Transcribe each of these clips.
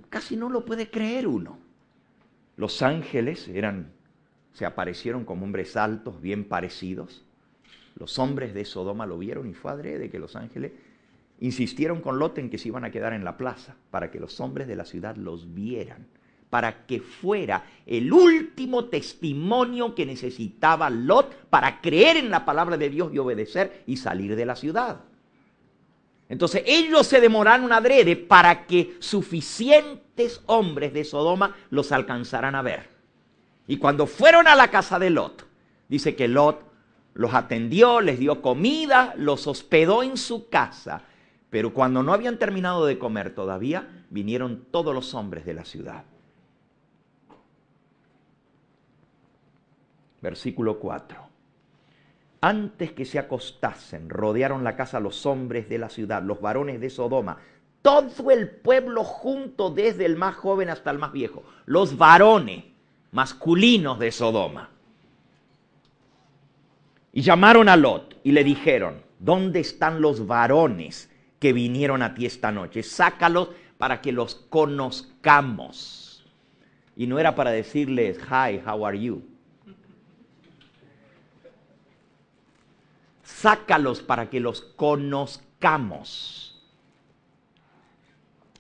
casi no lo puede creer uno. Los ángeles se aparecieron como hombres altos, bien parecidos. Los hombres de Sodoma lo vieron y fue adrede que los ángeles insistieron con Lot en que se iban a quedar en la plaza para que los hombres de la ciudad los vieran, para que fuera el último testimonio que necesitaba Lot para creer en la palabra de Dios y obedecer y salir de la ciudad. Entonces ellos se demoraron adrede para que suficientes hombres de Sodoma los alcanzaran a ver. Y cuando fueron a la casa de Lot, dice que Lot los atendió, les dio comida, los hospedó en su casa. Pero cuando no habían terminado de comer todavía, vinieron todos los hombres de la ciudad. Versículo 4. Antes que se acostasen, rodearon la casa los hombres de la ciudad, los varones de Sodoma, todo el pueblo junto, desde el más joven hasta el más viejo, los varones masculinos de Sodoma. Y llamaron a Lot y le dijeron: ¿dónde están los varones que vinieron a ti esta noche? Sácalos para que los conozcamos. Y no era para decirles: hi, how are you? Sácalos para que los conozcamos.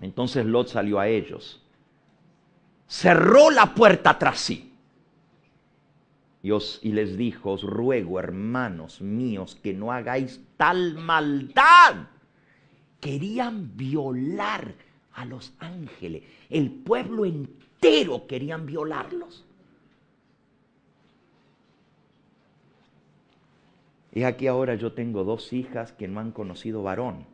Entonces Lot salió a ellos, cerró la puerta tras sí y les dijo: os ruego, hermanos míos, que no hagáis tal maldad. Querían violar a los ángeles. El pueblo entero querían violarlos. Y aquí ahora yo tengo 2 hijas que no han conocido varón.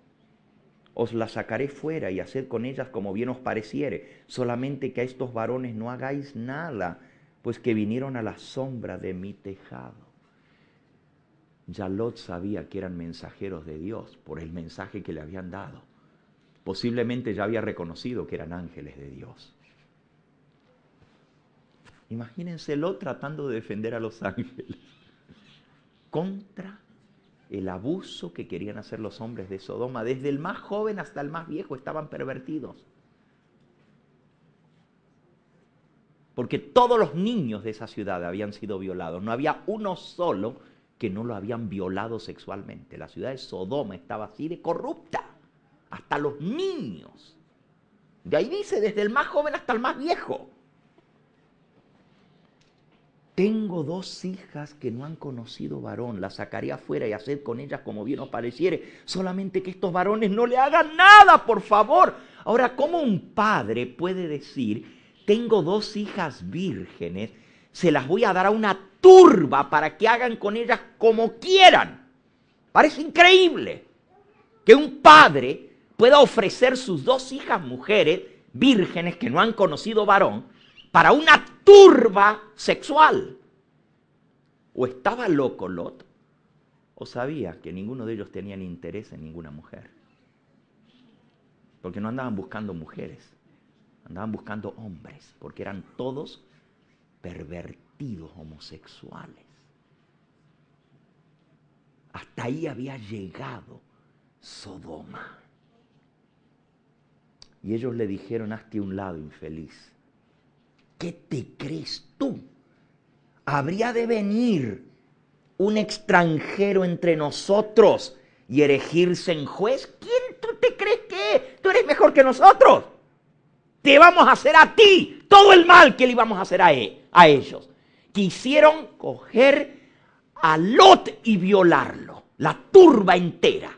Os las sacaré fuera y haced con ellas como bien os pareciere. Solamente que a estos varones no hagáis nada, pues que vinieron a la sombra de mi tejado. Ya Lot sabía que eran mensajeros de Dios por el mensaje que le habían dado. Posiblemente ya había reconocido que eran ángeles de Dios. Imagínense Lot tratando de defender a los ángeles contra el abuso que querían hacer los hombres de Sodoma. Desde el más joven hasta el más viejo estaban pervertidos. Porque todos los niños de esa ciudad habían sido violados. No había uno solo que no lo habían violado sexualmente. La ciudad de Sodoma estaba así de corrupta. Hasta los niños. De ahí dice, desde el más joven hasta el más viejo. Tengo 2 hijas que no han conocido varón, las sacaré afuera y haced con ellas como bien os pareciere, solamente que estos varones no le hagan nada, por favor. Ahora, ¿cómo un padre puede decir: tengo 2 hijas vírgenes, se las voy a dar a una turba para que hagan con ellas como quieran? Parece increíble que un padre pueda ofrecer sus 2 hijas mujeres vírgenes que no han conocido varón para una turba sexual. O estaba loco Lot, o sabía que ninguno de ellos tenían interés en ninguna mujer. Porque no andaban buscando mujeres, andaban buscando hombres, porque eran todos pervertidos homosexuales. Hasta ahí había llegado Sodoma. Y ellos le dijeron: hazte a un lado, infeliz. ¿Qué te crees tú? ¿Habría de venir un extranjero entre nosotros y erigirse en juez? ¿Quién tú te crees que es? Tú eres mejor que nosotros. Te vamos a hacer a ti todo el mal que le íbamos a hacer a ellos. Quisieron coger a Lot y violarlo, la turba entera.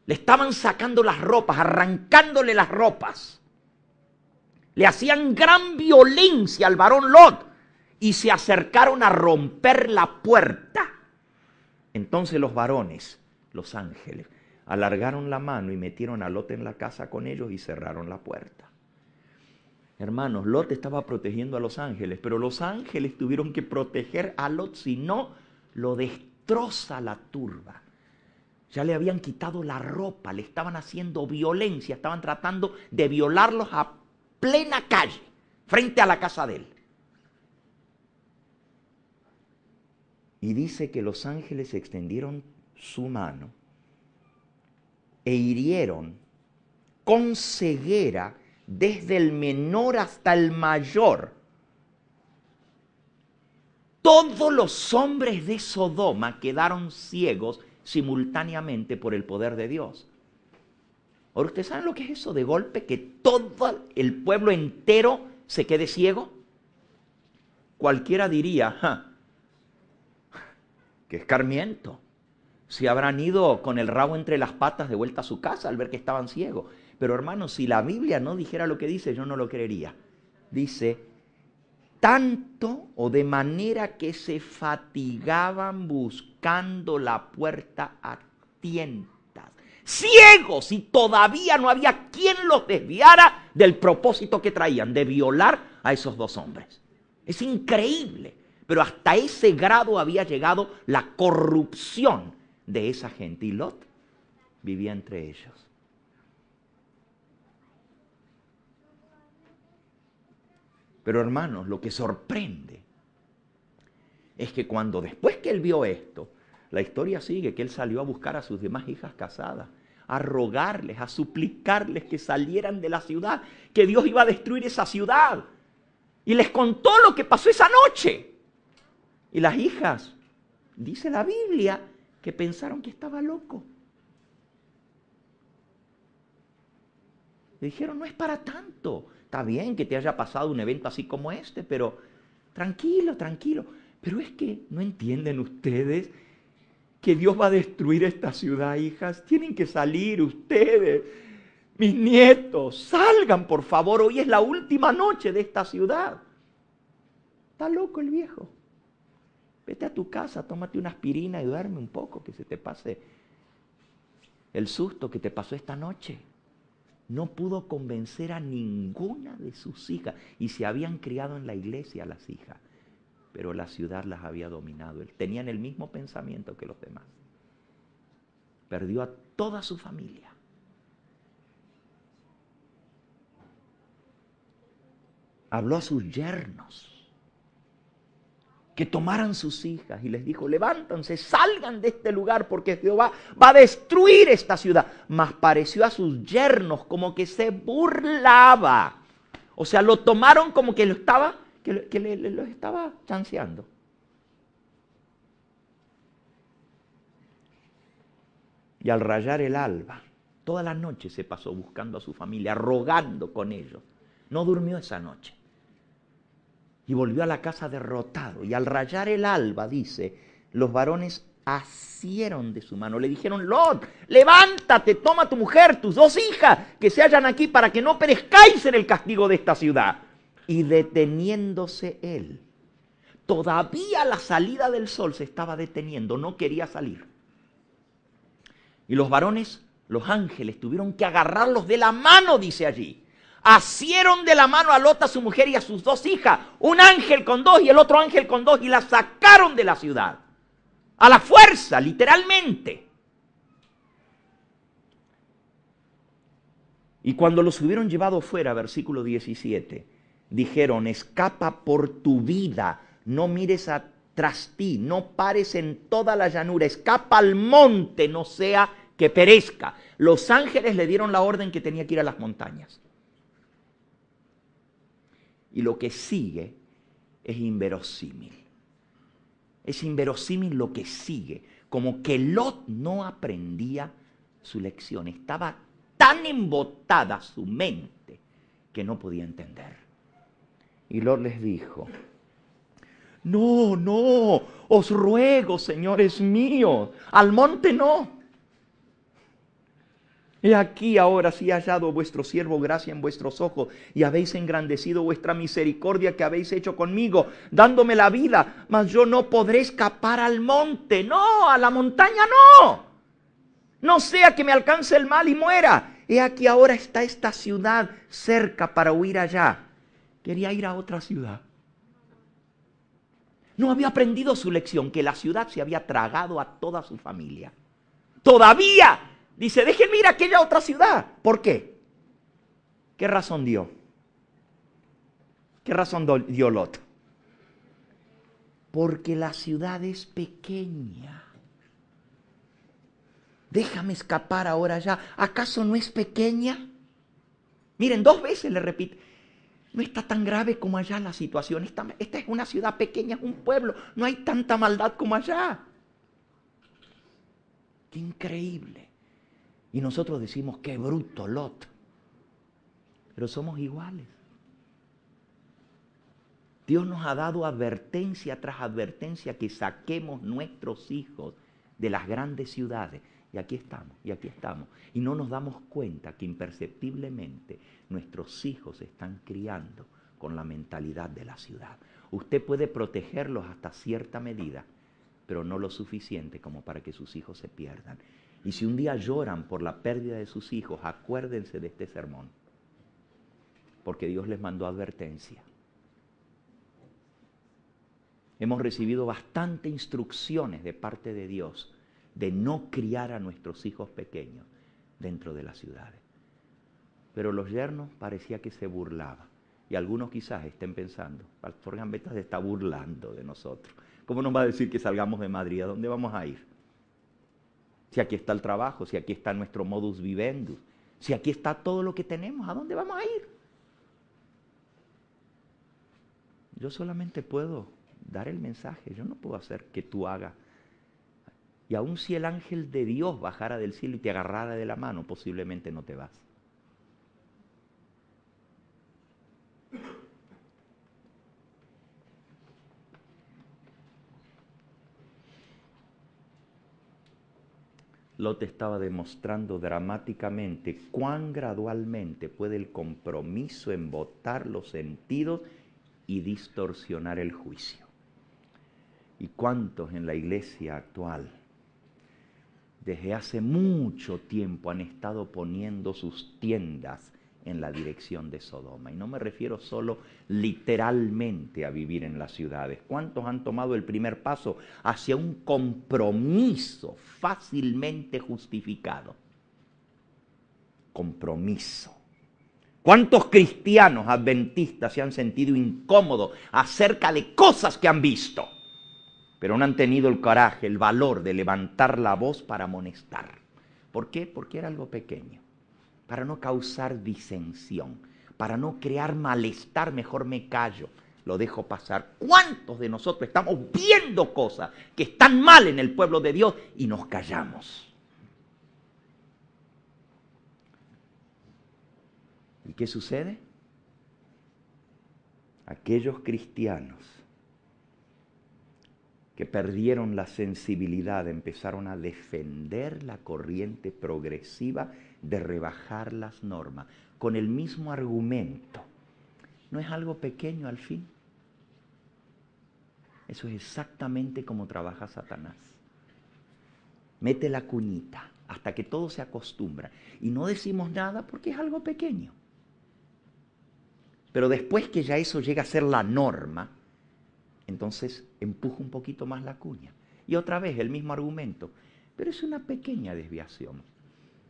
Le estaban sacando las ropas, arrancándole las ropas. Le hacían gran violencia al varón Lot y se acercaron a romper la puerta. Entonces los varones, los ángeles, alargaron la mano y metieron a Lot en la casa con ellos y cerraron la puerta. Hermanos, Lot estaba protegiendo a los ángeles, pero los ángeles tuvieron que proteger a Lot, si no, lo destroza la turba. Ya le habían quitado la ropa, le estaban haciendo violencia, estaban tratando de violarlos a plena calle, frente a la casa de él. Y dice que los ángeles extendieron su mano e hirieron con ceguera desde el menor hasta el mayor. Todos los hombres de Sodoma quedaron ciegos simultáneamente por el poder de Dios. Ahora, ¿ustedes saben lo que es eso de golpe? Que todo el pueblo entero se quede ciego. Cualquiera diría, qué escarmiento. Si habrán ido con el rabo entre las patas de vuelta a su casa al ver que estaban ciegos. Pero hermanos, si la Biblia no dijera lo que dice, yo no lo creería. Dice, tanto o de manera que se fatigaban buscando la puerta a tientas. Ciegos, y todavía no había quien los desviara del propósito que traían, de violar a esos dos hombres. Es increíble, pero hasta ese grado había llegado la corrupción de esa gente. Y Lot vivía entre ellos. Pero hermanos, lo que sorprende es que cuando después que él vio esto, la historia sigue que él salió a buscar a sus demás hijas casadas, a rogarles, a suplicarles que salieran de la ciudad, que Dios iba a destruir esa ciudad. Y les contó lo que pasó esa noche. Y las hijas, dice la Biblia, que pensaron que estaba loco. Le dijeron, no es para tanto. Está bien que te haya pasado un evento así como este, pero tranquilo, tranquilo. Pero es que no entienden ustedes que Dios va a destruir esta ciudad, hijas. Tienen que salir ustedes, mis nietos. Salgan, por favor. Hoy es la última noche de esta ciudad. Está loco el viejo. Vete a tu casa, tómate una aspirina y duerme un poco, que se te pase el susto que te pasó esta noche. No pudo convencer a ninguna de sus hijas. Y se habían criado en la iglesia las hijas. Pero la ciudad las había dominado. Tenían el mismo pensamiento que los demás. Perdió a toda su familia. Habló a sus yernos que tomaran sus hijas y les dijo, levántense, salgan de este lugar porque Jehová va a destruir esta ciudad. Mas pareció a sus yernos como que se burlaba. O sea, lo tomaron como que lo estaba chanceando. Y al rayar el alba, toda la noche se pasó buscando a su familia, rogando con ellos. No durmió esa noche. Y volvió a la casa derrotado. Y al rayar el alba, dice, los varones asieron de su mano. Le dijeron, Lot, levántate, toma a tu mujer, tus dos hijas, que se hallan aquí para que no perezcáis en el castigo de esta ciudad. Y deteniéndose él, todavía la salida del sol se estaba deteniendo, no quería salir. Y los varones, los ángeles, tuvieron que agarrarlos de la mano, dice allí. Asieron de la mano a Lot, a su mujer y a sus dos hijas. Un ángel con dos y el otro ángel con dos. Y la sacaron de la ciudad. A la fuerza, literalmente. Y cuando los hubieron llevado fuera, versículo 17, dijeron, escapa por tu vida, no mires tras ti, no pares en toda la llanura, escapa al monte, no sea que perezca. Los ángeles le dieron la orden que tenía que ir a las montañas. Y lo que sigue es inverosímil. Es inverosímil lo que sigue. Como que Lot no aprendía su lección. Estaba tan embotada su mente que no podía entender. Y Lot les dijo, no, no, os ruego, señores míos, al monte no. He aquí ahora si he hallado vuestro siervo gracia en vuestros ojos y habéis engrandecido vuestra misericordia que habéis hecho conmigo, dándome la vida, mas yo no podré escapar al monte. No, a la montaña no. No sea que me alcance el mal y muera. He aquí ahora está esta ciudad cerca para huir allá. Quería ir a otra ciudad. No había aprendido su lección, que la ciudad se había tragado a toda su familia. Todavía. Dice, déjenme ir a aquella otra ciudad. ¿Por qué? ¿Qué razón dio? ¿Qué razón dio Lot? Porque la ciudad es pequeña. Déjame escapar ahora ya. ¿Acaso no es pequeña? Miren, 2 veces le repite. No está tan grave como allá la situación. Esta es una ciudad pequeña, es un pueblo. No hay tanta maldad como allá. ¡Qué increíble! Y nosotros decimos, qué bruto Lot. Pero somos iguales. Dios nos ha dado advertencia tras advertencia que saquemos nuestros hijos de las grandes ciudades. Y aquí estamos, y aquí estamos. Y no nos damos cuenta que imperceptiblemente nuestros hijos se están criando con la mentalidad de la ciudad. Usted puede protegerlos hasta cierta medida, pero no lo suficiente como para que sus hijos se pierdan. Y si un día lloran por la pérdida de sus hijos, acuérdense de este sermón, porque Dios les mandó advertencia. Hemos recibido bastante instrucciones de parte de Dios de no criar a nuestros hijos pequeños dentro de las ciudades. Pero los yernos parecía que se burlaban. Y algunos quizás estén pensando, Pastor Gambetta se está burlando de nosotros. ¿Cómo nos va a decir que salgamos de Madrid? ¿A dónde vamos a ir? Si aquí está el trabajo, si aquí está nuestro modus vivendi, si aquí está todo lo que tenemos, ¿a dónde vamos a ir? Yo solamente puedo dar el mensaje, yo no puedo hacer que tú hagas. Y aun si el ángel de Dios bajara del cielo y te agarrara de la mano, posiblemente no te vas. Lot estaba demostrando dramáticamente cuán gradualmente puede el compromiso embotar los sentidos y distorsionar el juicio. ¿Y cuántos en la iglesia actual desde hace mucho tiempo han estado poniendo sus tiendas en la dirección de Sodoma? Y no me refiero solo literalmente a vivir en las ciudades. ¿Cuántos han tomado el primer paso hacia un compromiso fácilmente justificado? Compromiso. ¿Cuántos cristianos adventistas se han sentido incómodos acerca de cosas que han visto, pero no han tenido el coraje, el valor de levantar la voz para amonestar? ¿Por qué? Porque era algo pequeño. Para no causar disensión, para no crear malestar, mejor me callo, lo dejo pasar. ¿Cuántos de nosotros estamos viendo cosas que están mal en el pueblo de Dios y nos callamos? ¿Y qué sucede? Aquellos cristianos que perdieron la sensibilidad empezaron a defender la corriente progresiva de rebajar las normas con el mismo argumento. ¿No es algo pequeño al fin? Eso es exactamente como trabaja Satanás. Mete la cuñita hasta que todo se acostumbra y no decimos nada porque es algo pequeño. Pero después que ya eso llega a ser la norma, entonces empuja un poquito más la cuña. Y otra vez el mismo argumento, pero es una pequeña desviación.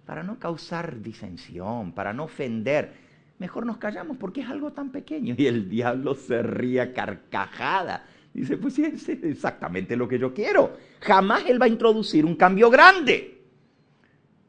Para no causar disensión, para no ofender, mejor nos callamos porque es algo tan pequeño. Y el diablo se ríe a carcajada. Dice, pues sí, es exactamente lo que yo quiero. Jamás él va a introducir un cambio grande.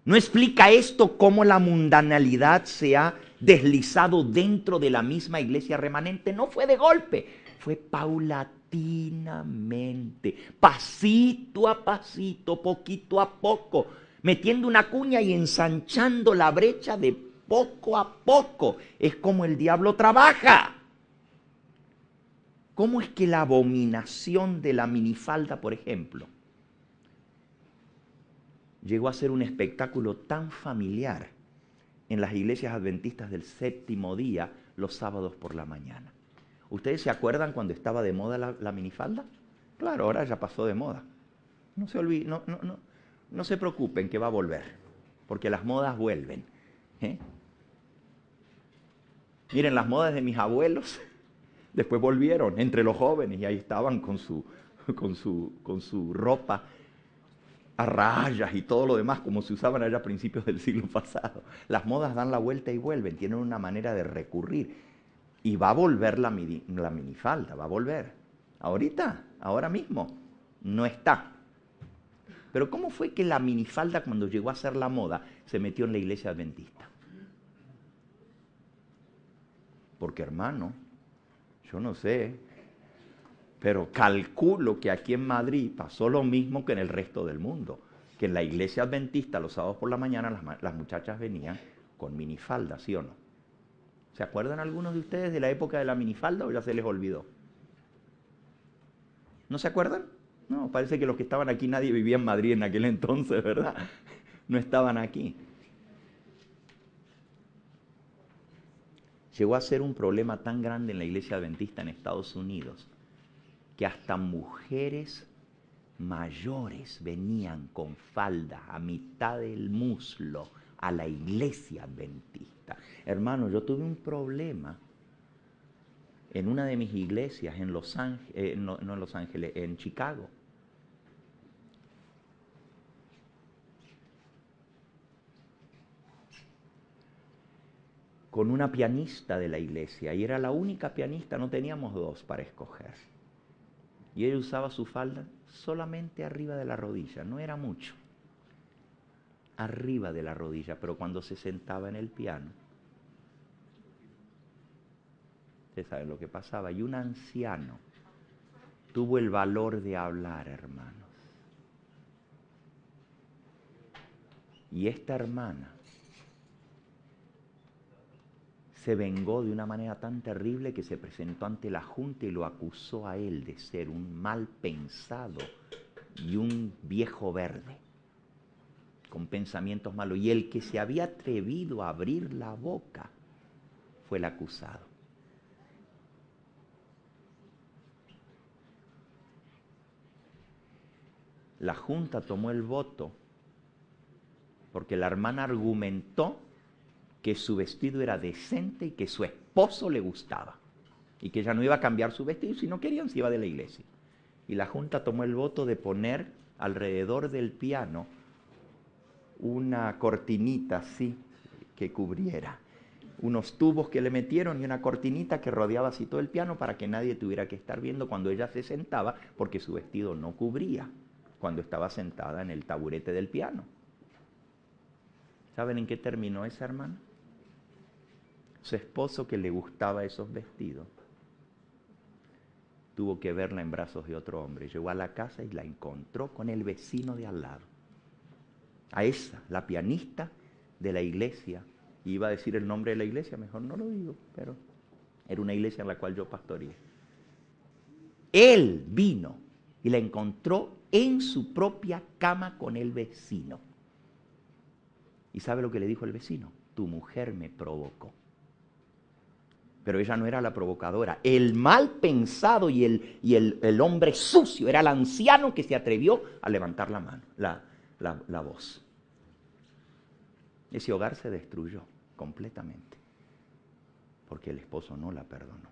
¿No explica esto cómo la mundanalidad se ha deslizado dentro de la misma iglesia remanente? No fue de golpe, fue paulatinamente, pasito a pasito, poquito a poco, metiendo una cuña y ensanchando la brecha de poco a poco. Es como el diablo trabaja. ¿Cómo es que la abominación de la minifalda, por ejemplo, llegó a ser un espectáculo tan familiar en las iglesias adventistas del séptimo día los sábados por la mañana? ¿Ustedes se acuerdan cuando estaba de moda la minifalda? Claro, ahora ya pasó de moda. No se olviden, no se preocupen que va a volver, porque las modas vuelven. Miren, las modas de mis abuelos después volvieron entre los jóvenes y ahí estaban con su ropa a rayas y todo lo demás, como se usaban allá a principios del siglo pasado. Las modas dan la vuelta y vuelven, tienen una manera de recurrir. Y va a volver la minifalda, va a volver. Ahorita, ahora mismo, no está. Pero ¿cómo fue que la minifalda, cuando llegó a ser la moda, se metió en la iglesia adventista? Porque hermano, yo no sé, pero calculo que aquí en Madrid pasó lo mismo que en el resto del mundo. Que en la iglesia adventista los sábados por la mañana las muchachas venían con minifalda, ¿sí o no? ¿Se acuerdan algunos de ustedes de la época de la minifalda o ya se les olvidó? ¿No se acuerdan? No, parece que los que estaban aquí nadie vivía en Madrid en aquel entonces, ¿verdad? No estaban aquí. Llegó a ser un problema tan grande en la iglesia adventista en Estados Unidos que hasta mujeres mayores venían con falda a mitad del muslo a la iglesia adventista. Hermano, yo tuve un problema en una de mis iglesias en Los Ángeles, no en Los Ángeles, en Chicago. Con una pianista de la iglesia, y era la única pianista, no teníamos dos para escoger. Y ella usaba su falda solamente arriba de la rodilla, no era mucho. Arriba de la rodilla, pero cuando se sentaba en el piano, ustedes saben lo que pasaba. Y un anciano tuvo el valor de hablar, hermanos. Y esta hermana se vengó de una manera tan terrible que se presentó ante la junta y lo acusó a él de ser un mal pensado y un viejo verde con pensamientos malos. Y el que se había atrevido a abrir la boca fue el acusado. La junta tomó el voto porque la hermana argumentó que su vestido era decente y que su esposo le gustaba y que ella no iba a cambiar su vestido, si no querían se iba de la iglesia. Y la junta tomó el voto de poner alrededor del piano una cortinita así que cubriera, unos tubos que le metieron y una cortinita que rodeaba así todo el piano para que nadie tuviera que estar viendo cuando ella se sentaba, porque su vestido no cubría cuando estaba sentada en el taburete del piano. ¿Saben en qué terminó esa hermana? Su esposo, que le gustaba esos vestidos, tuvo que verla en brazos de otro hombre. Llegó a la casa y la encontró con el vecino de al lado. A esa, la pianista de la iglesia, iba a decir el nombre de la iglesia, mejor no lo digo, pero era una iglesia en la cual yo pastoreé. Él vino y la encontró en su propia cama con el vecino. ¿Y sabe lo que le dijo el vecino? Tu mujer me provocó. Pero ella no era la provocadora. El mal pensado y el hombre sucio era el anciano que se atrevió a levantar la mano, la voz. Ese hogar se destruyó completamente porque el esposo no la perdonó.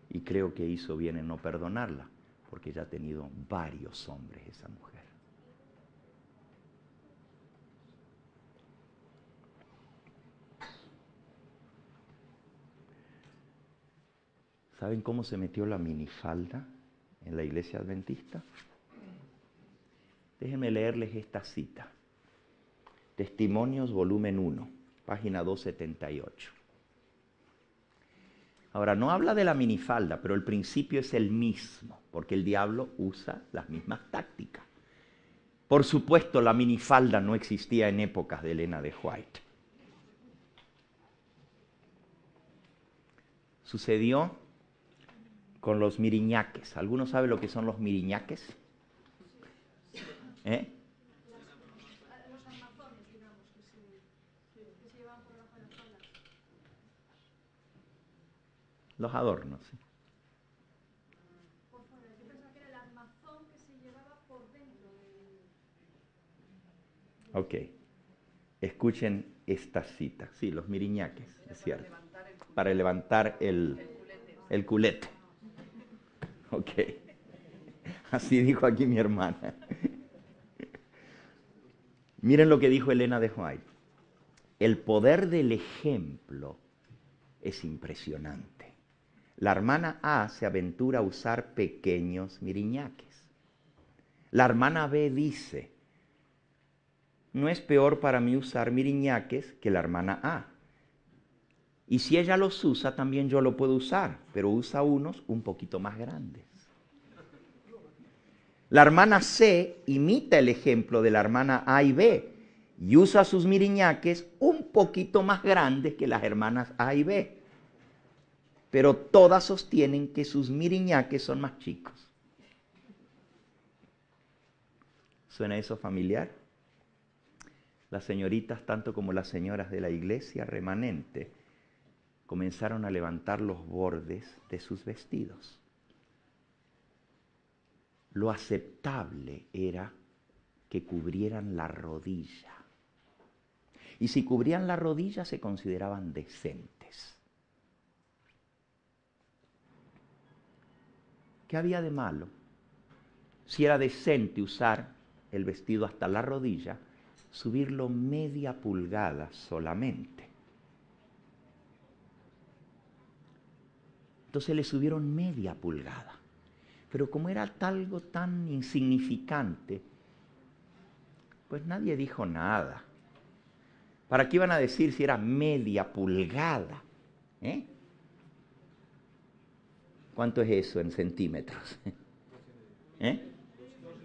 Y creo que hizo bien en no perdonarla porque ella ha tenido varios hombres, esa mujer. ¿Saben cómo se metió la minifalda en la iglesia adventista? Déjenme leerles esta cita. Testimonios, volumen 1, página 278. Ahora, no habla de la minifalda, pero el principio es el mismo, porque el diablo usa las mismas tácticas. Por supuesto, la minifalda no existía en épocas de Elena de White. Sucedió con los miriñaques. ¿Alguno sabe lo que son los miriñaques? ¿Eh? Los armazones, digamos, que se llevaban por debajo de las faldas. Los adornos, sí. Por fuera. Yo pensaba que era el armazón que se llevaba por dentro del... Ok. Escuchen esta cita. Sí, los miriñaques, es cierto. Para levantar el culete. Ok. Así dijo aquí mi hermana. Miren lo que dijo Elena de White. El poder del ejemplo es impresionante. La hermana A se aventura a usar pequeños miriñaques. La hermana B dice, no es peor para mí usar miriñaques que la hermana A. Y si ella los usa, también yo lo puedo usar, pero usa unos un poquito más grandes. La hermana C imita el ejemplo de la hermana A y B y usa sus miriñaques un poquito más grandes que las hermanas A y B. Pero todas sostienen que sus miriñaques son más chicos. ¿Suena eso familiar? Las señoritas, tanto como las señoras de la iglesia remanente, comenzaron a levantar los bordes de sus vestidos. Lo aceptable era que cubrieran la rodilla. Y si cubrían la rodilla se consideraban decentes. ¿Qué había de malo? Si era decente usar el vestido hasta la rodilla, subirlo media pulgada solamente. Entonces le subieron media pulgada. Pero como era algo tan insignificante, pues nadie dijo nada. ¿Para qué iban a decir si era media pulgada? ¿Cuánto es eso en centímetros?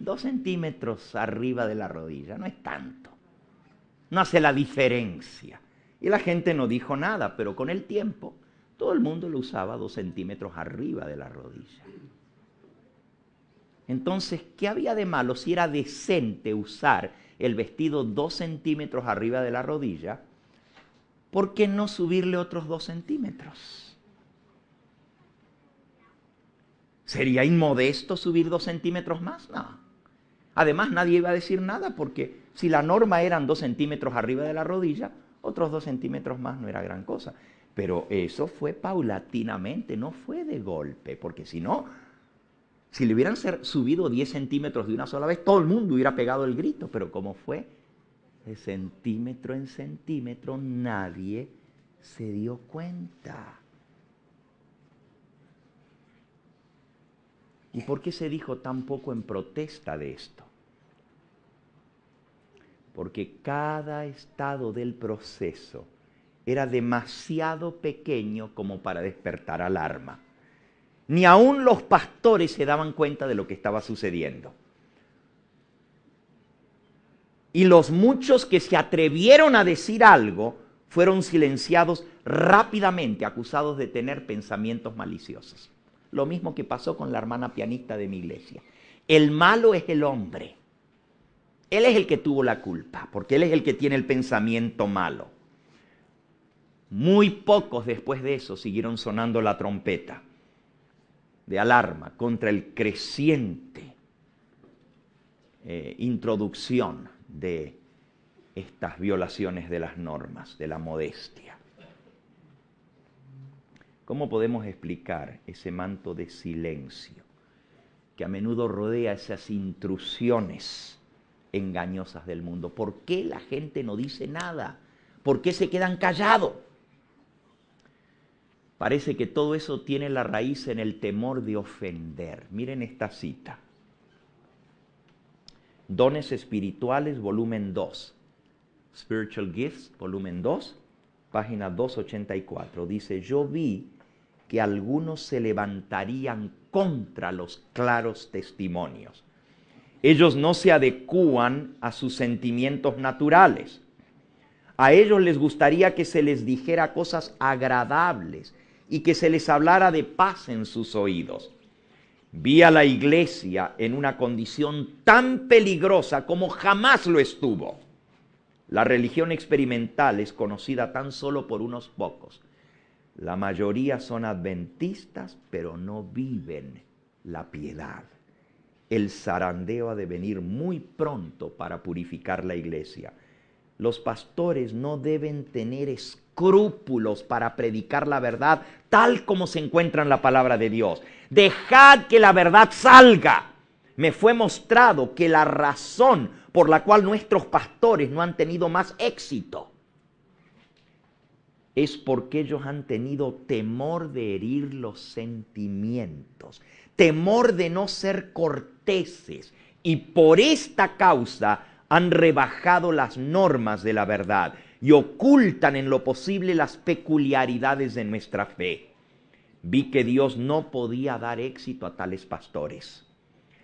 2 centímetros arriba de la rodilla, no es tanto. No hace la diferencia. Y la gente no dijo nada, pero con el tiempo todo el mundo lo usaba 2 centímetros arriba de la rodilla. Entonces, ¿qué había de malo si era decente usar el vestido 2 centímetros arriba de la rodilla? ¿Por qué no subirle otros 2 centímetros? ¿Sería inmodesto subir 2 centímetros más? No. Además, nadie iba a decir nada porque si la norma eran 2 centímetros arriba de la rodilla, otros 2 centímetros más no era gran cosa. Pero eso fue paulatinamente, no fue de golpe, porque si no, si le hubieran subido 10 centímetros de una sola vez, todo el mundo hubiera pegado el grito. Pero como fue de centímetro en centímetro, nadie se dio cuenta. ¿Y por qué se dijo tan poco en protesta de esto? Porque cada estado del proceso era demasiado pequeño como para despertar alarma. Ni aún los pastores se daban cuenta de lo que estaba sucediendo. Y los muchos que se atrevieron a decir algo fueron silenciados rápidamente, acusados de tener pensamientos maliciosos. Lo mismo que pasó con la hermana pianista de mi iglesia. El malo es el hombre. Él es el que tuvo la culpa, porque él es el que tiene el pensamiento malo. Muy pocos después de eso siguieron sonando la trompeta de alarma contra el creciente introducción de estas violaciones de las normas, de la modestia. ¿Cómo podemos explicar ese manto de silencio que a menudo rodea esas intrusiones engañosas del mundo? ¿Por qué la gente no dice nada? ¿Por qué se quedan callados? Parece que todo eso tiene la raíz en el temor de ofender. Miren esta cita. Dones Espirituales, volumen 2. Spiritual Gifts, volumen 2, página 284. Dice, yo vi que algunos se levantarían contra los claros testimonios. Ellos no se adecúan a sus sentimientos naturales. A ellos les gustaría que se les dijera cosas agradables y que se les hablara de paz en sus oídos. Vi a la iglesia en una condición tan peligrosa como jamás lo estuvo. La religión experimental es conocida tan solo por unos pocos. La mayoría son adventistas, pero no viven la piedad. El zarandeo ha de venir muy pronto para purificar la iglesia. Los pastores no deben tener escrúpulos para predicar la verdad tal como se encuentra en la palabra de Dios. Dejad que la verdad salga. Me fue mostrado que la razón por la cual nuestros pastores no han tenido más éxito es porque ellos han tenido temor de herir los sentimientos, temor de no ser corteses, y por esta causa han rebajado las normas de la verdad. y ocultan en lo posible las peculiaridades de nuestra fe. Vi que Dios no podía dar éxito a tales pastores.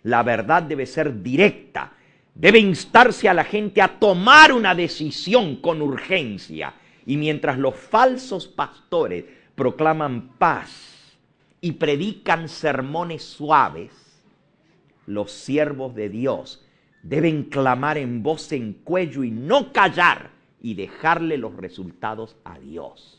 La verdad debe ser directa, debe instarse a la gente a tomar una decisión con urgencia. Y mientras los falsos pastores proclaman paz y predican sermones suaves, los siervos de Dios deben clamar en voz en cuello y no callar y dejarle los resultados a Dios.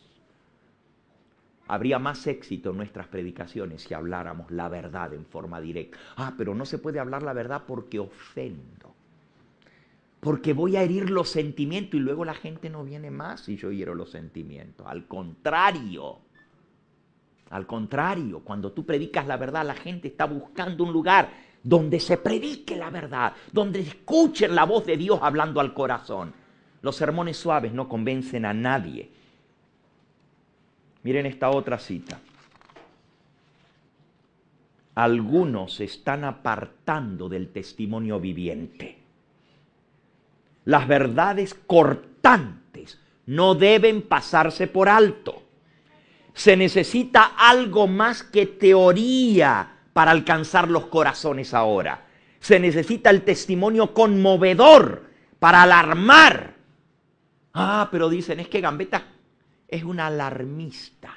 Habría más éxito en nuestras predicaciones si habláramos la verdad en forma directa. Pero no se puede hablar la verdad porque ofendo, porque voy a herir los sentimientos y luego la gente no viene más si yo hiero los sentimientos. Al contrario, cuando tú predicas la verdad, la gente está buscando un lugar donde se predique la verdad, donde escuchen la voz de Dios hablando al corazón. Los sermones suaves no convencen a nadie. Miren esta otra cita. Algunos se están apartando del testimonio viviente. Las verdades cortantes no deben pasarse por alto. Se necesita algo más que teoría para alcanzar los corazones ahora. Se necesita el testimonio conmovedor para alarmar. Pero dicen, es que Gambetta es un alarmista.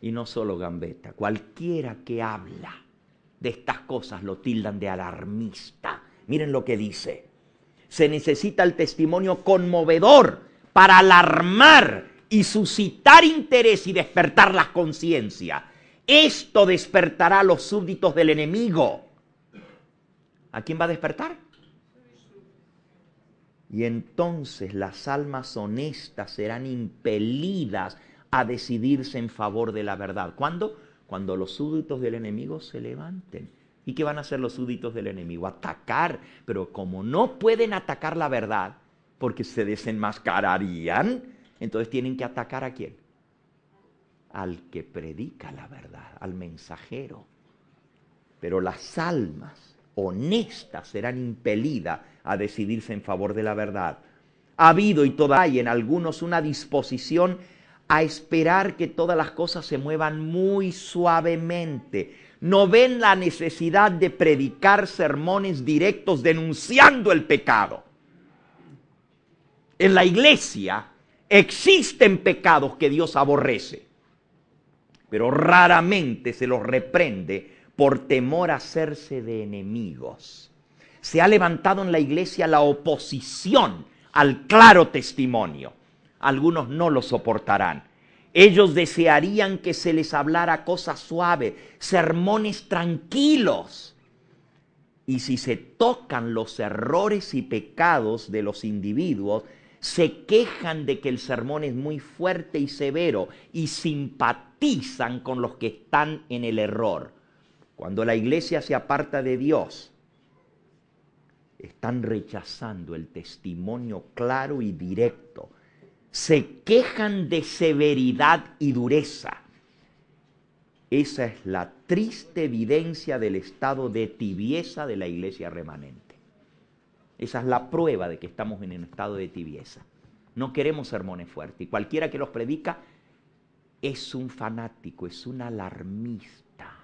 Y no solo Gambetta, cualquiera que habla de estas cosas lo tildan de alarmista. Miren lo que dice. Se necesita el testimonio conmovedor para alarmar y suscitar interés y despertar la conciencia. Esto despertará a los súbditos del enemigo. ¿A quién va a despertar? Y entonces las almas honestas serán impelidas a decidirse en favor de la verdad. ¿Cuándo? Cuando los súbditos del enemigo se levanten. ¿Y qué van a hacer los súbditos del enemigo? Atacar. Pero como no pueden atacar la verdad, porque se desenmascararían, entonces tienen que atacar ¿a quién? Al que predica la verdad, al mensajero. Pero las almas honestas serán impelidas a decidirse en favor de la verdad. Ha habido y todavía hay en algunos una disposición a esperar que todas las cosas se muevan muy suavemente. No ven la necesidad de predicar sermones directos denunciando el pecado. En la iglesia existen pecados que Dios aborrece, pero raramente se los reprende por temor a hacerse de enemigos. Se ha levantado en la iglesia la oposición al claro testimonio. Algunos no lo soportarán. Ellos desearían que se les hablara cosas suaves, sermones tranquilos. Y si se tocan los errores y pecados de los individuos, se quejan de que el sermón es muy fuerte y severo y simpatizan con los que están en el error. Cuando la iglesia se aparta de Dios, están rechazando el testimonio claro y directo. Se quejan de severidad y dureza. Esa es la triste evidencia del estado de tibieza de la iglesia remanente. Esa es la prueba de que estamos en un estado de tibieza. No queremos sermones fuertes. Y cualquiera que los predica es un fanático, es un alarmista.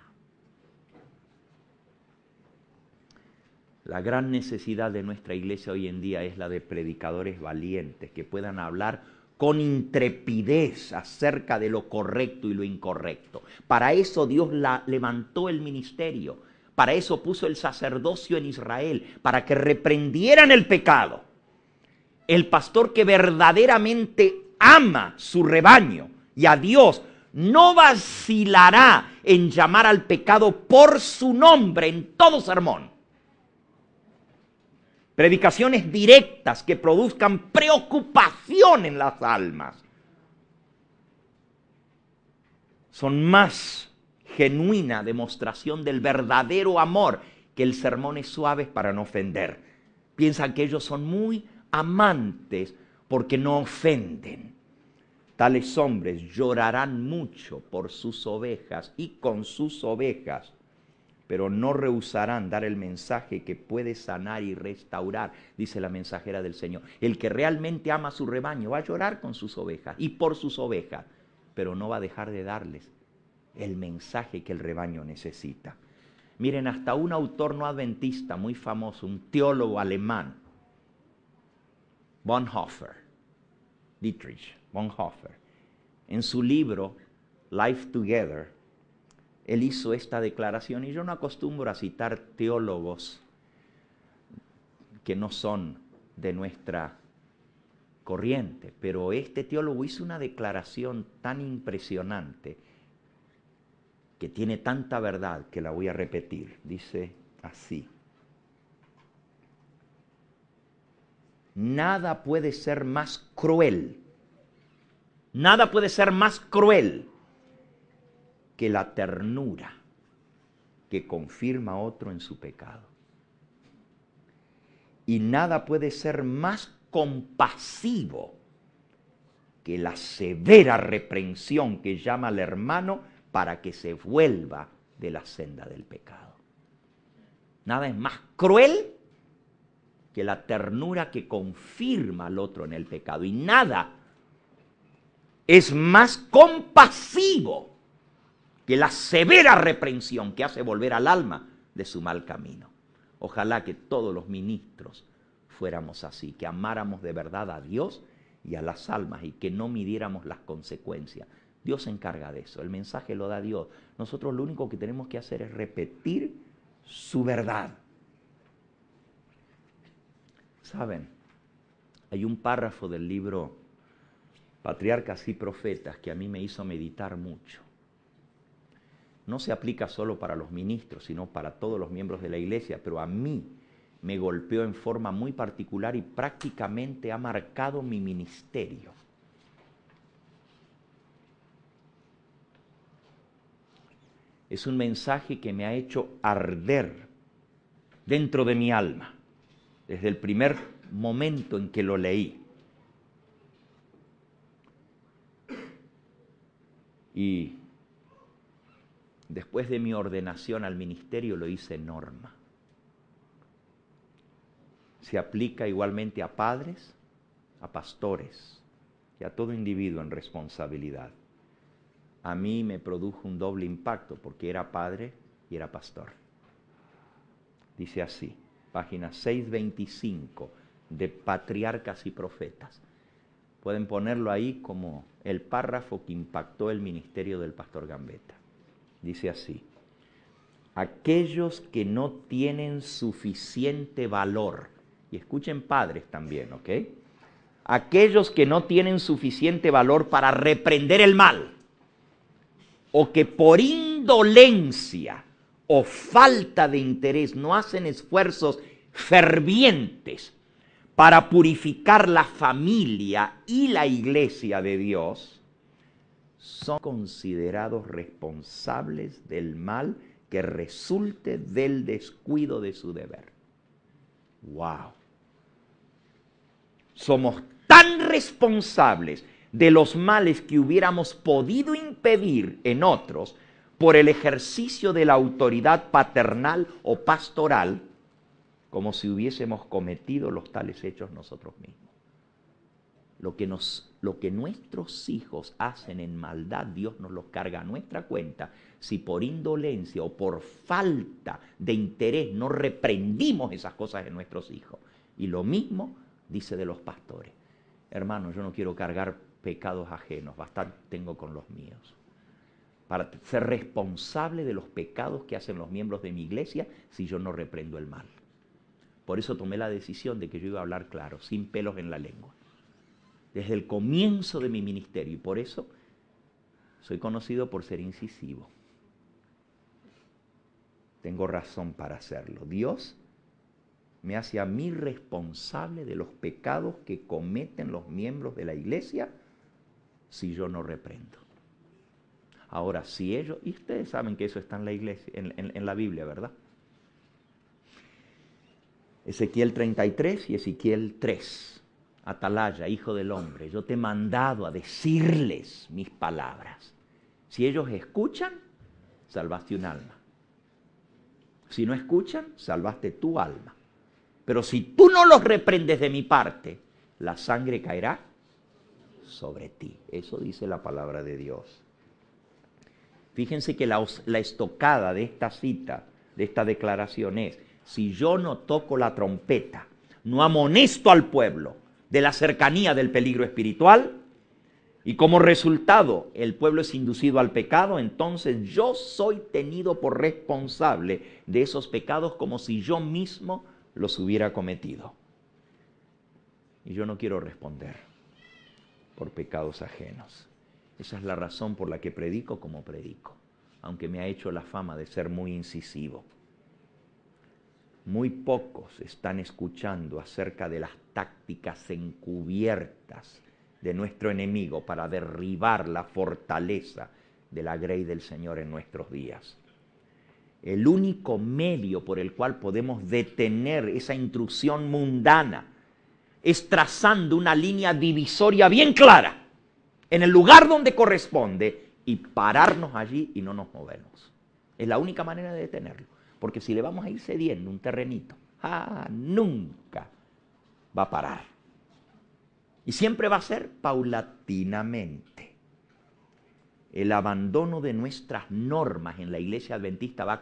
La gran necesidad de nuestra iglesia hoy en día es la de predicadores valientes que puedan hablar con intrepidez acerca de lo correcto y lo incorrecto. Para eso Dios levantó el ministerio, para eso puso el sacerdocio en Israel, para que reprendieran el pecado. El pastor que verdaderamente ama su rebaño y a Dios no vacilará en llamar al pecado por su nombre en todo sermón. Predicaciones directas que produzcan preocupación en las almas. Son más genuina demostración del verdadero amor que el sermones suaves para no ofender. Piensan que ellos son muy amantes porque no ofenden. Tales hombres llorarán mucho por sus ovejas y con sus ovejas pero no rehusarán dar el mensaje que puede sanar y restaurar, dice la mensajera del Señor. El que realmente ama a su rebaño va a llorar con sus ovejas y por sus ovejas, pero no va a dejar de darles el mensaje que el rebaño necesita. Miren, hasta un autor no adventista muy famoso, un teólogo alemán, Dietrich Bonhoeffer, en su libro Life Together, él hizo esta declaración, y yo no acostumbro a citar teólogos que no son de nuestra corriente, pero este teólogo hizo una declaración tan impresionante que tiene tanta verdad que la voy a repetir. Dice así: nada puede ser más cruel, nada puede ser más cruel que la ternura que confirma a otro en su pecado. Y nada puede ser más compasivo que la severa reprensión que llama al hermano para que se vuelva de la senda del pecado. Nada es más cruel que la ternura que confirma al otro en el pecado. Y nada es más compasivo que la severa reprensión que hace volver al alma de su mal camino. Ojalá que todos los ministros fuéramos así, que amáramos de verdad a Dios y a las almas y que no midiéramos las consecuencias. Dios se encarga de eso, el mensaje lo da Dios. Nosotros lo único que tenemos que hacer es repetir su verdad. ¿Saben? Hay un párrafo del libro Patriarcas y Profetas que a mí me hizo meditar mucho. No se aplica solo para los ministros, sino para todos los miembros de la iglesia, pero a mí me golpeó en forma muy particular y prácticamente ha marcado mi ministerio. Es un mensaje que me ha hecho arder dentro de mi alma, desde el primer momento en que lo leí. Y después de mi ordenación al ministerio lo hice norma. Se aplica igualmente a padres, a pastores y a todo individuo en responsabilidad. A mí me produjo un doble impacto porque era padre y era pastor. Dice así, página 625 de Patriarcas y Profetas. Pueden ponerlo ahí como el párrafo que impactó el ministerio del pastor Gambetta. Dice así: aquellos que no tienen suficiente valor, y escuchen padres también, ¿ok? Aquellos que no tienen suficiente valor para reprender el mal, o que por indolencia o falta de interés no hacen esfuerzos fervientes para purificar la familia y la iglesia de Dios, son considerados responsables del mal que resulte del descuido de su deber. ¡Wow! Somos tan responsables de los males que hubiéramos podido impedir en otros por el ejercicio de la autoridad paternal o pastoral, como si hubiésemos cometido los tales hechos nosotros mismos. Lo que nuestros hijos hacen en maldad, Dios nos lo carga a nuestra cuenta si por indolencia o por falta de interés no reprendimos esas cosas en nuestros hijos. Y lo mismo dice de los pastores. Hermanos, yo no quiero cargar pecados ajenos, bastante tengo con los míos. Para ser responsable de los pecados que hacen los miembros de mi iglesia si yo no reprendo el mal. Por eso tomé la decisión de que yo iba a hablar claro, sin pelos en la lengua. Desde el comienzo de mi ministerio, y por eso soy conocido por ser incisivo. Tengo razón para hacerlo. Dios me hace a mí responsable de los pecados que cometen los miembros de la iglesia si yo no reprendo. Ahora, si ellos, y ustedes saben que eso está en la iglesia, en la Biblia, ¿verdad? Ezequiel 33 y Ezequiel 3. Atalaya, hijo del hombre, yo te he mandado a decirles mis palabras. Si ellos escuchan, salvaste un alma. Si no escuchan, salvaste tu alma. Pero si tú no los reprendes de mi parte, la sangre caerá sobre ti. Eso dice la palabra de Dios. Fíjense que la estocada de esta cita, de esta declaración es, si yo no toco la trompeta, no amonesto al pueblo de la cercanía del peligro espiritual, y como resultado el pueblo es inducido al pecado, entonces yo soy tenido por responsable de esos pecados como si yo mismo los hubiera cometido. Y yo no quiero responder por pecados ajenos. Esa es la razón por la que predico como predico, aunque me ha hecho la fama de ser muy incisivo. Muy pocos están escuchando acerca de las tácticas encubiertas de nuestro enemigo para derribar la fortaleza de la grey del Señor en nuestros días. El único medio por el cual podemos detener esa intrusión mundana es trazando una línea divisoria bien clara en el lugar donde corresponde y pararnos allí y no nos movemos. Es la única manera de detenerlo, porque si le vamos a ir cediendo un terrenito, nunca va a parar. Y siempre va a ser paulatinamente. El abandono de nuestras normas en la iglesia adventista va a